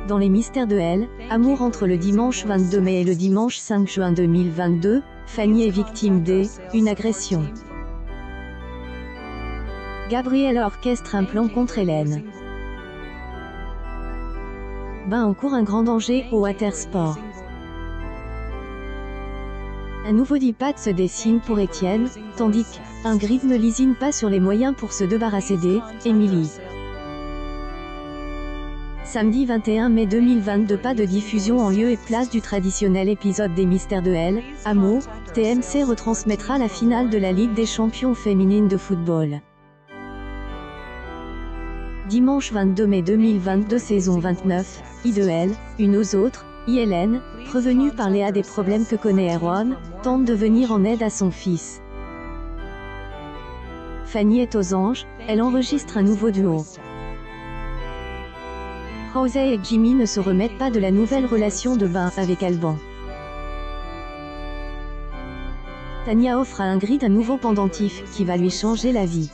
Dans les mystères de Elle, amour entre le dimanche 22 mai et le dimanche 5 juin 2022, Fanny est victime d'une agression. Gabriel orchestre un plan contre Hélène. Encourt un grand danger au Watersport. Un nouveau dipade se dessine pour Étienne, tandis qu'Ingrid ne lésine pas sur les moyens pour se débarrasser d'Émilie. Samedi 21 mai 2022, pas de diffusion en lieu et place du traditionnel épisode des Mystères de Elle, Amour. TMC retransmettra la finale de la Ligue des champions féminines de football. Dimanche 22 mai 2022, saison 29, de Elle, une aux autres, Hélène, prévenue par Léa des problèmes que connaît Erwan, tente de venir en aide à son fils. Fanny est aux anges, elle enregistre un nouveau duo. Rosie et Jimmy ne se remettent pas de la nouvelle relation de avec Alban. Tania offre à Ingrid un nouveau pendentif qui va lui changer la vie.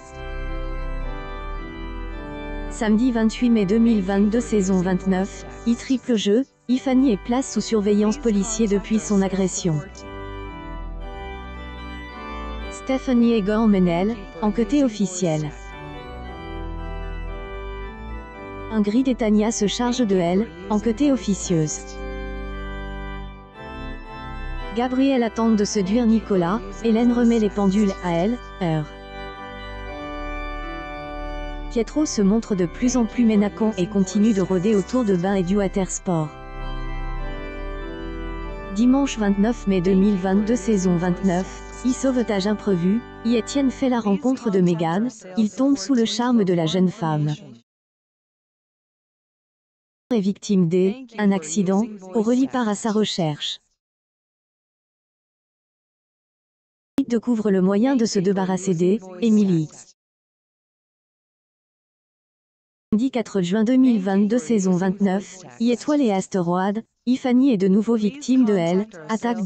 Samedi 28 mai 2022, saison 29, triple jeu, Fanny est place sous surveillance policière depuis son agression. Stephanie Egan Menel, enquêtée officielle. Ingrid et Tania se chargent de Elle, enquêtée officieuse. Gabriel tente de séduire Nicolas, Hélène remet les pendules à elle, heure. Pietro se montre de plus en plus menaçant et continue de rôder autour de et du Watersport. Dimanche 29 mai 2022, saison 29, sauvetage imprévu, Étienne fait la rencontre de Meghan, il tombe sous le charme de la jeune femme. Est victime d'un accident, Aurélie part à sa recherche. Il découvre le moyen de se débarrasser d'Émilie. Samedi 4 juin 2022, saison 29, Étoile et Astéroïde, Fanny est de nouveau victime de Elle, attaque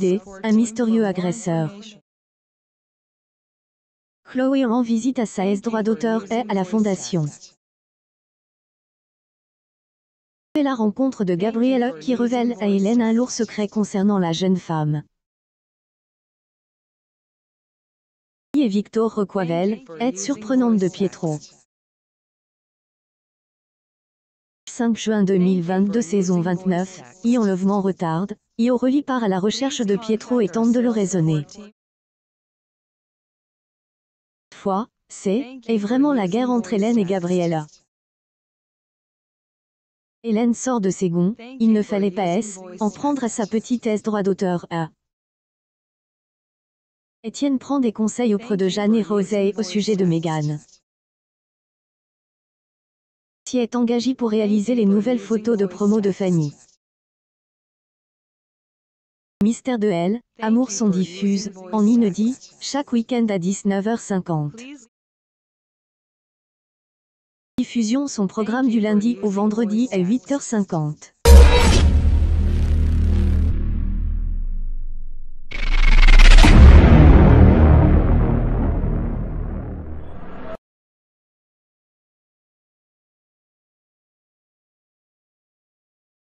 un mystérieux agresseur. Chloé rend visite à sa droit d'auteur et à la fondation. C'est la rencontre de Gabriel qui révèle à Hélène un lourd secret concernant la jeune femme. Et Victor Requavel, aide surprenante de Pietro. 5 juin 2022, saison 29, enlèvement retarde, Aurélie part à la recherche de Pietro et tente de le raisonner. C'est vraiment la guerre entre Hélène et Gabriella. Hélène sort de ses gonds, il ne fallait pas en prendre à sa petite droit d'auteur à. Étienne prend des conseils auprès de Jeanne et Rosie au sujet de Meghan. Qui est engagé pour réaliser les nouvelles photos de promo de Fanny. Mystères de Elle, Amour sont diffuses, en inédit, chaque week-end à 19h50. Diffusion son programme du lundi au vendredi à 8h50.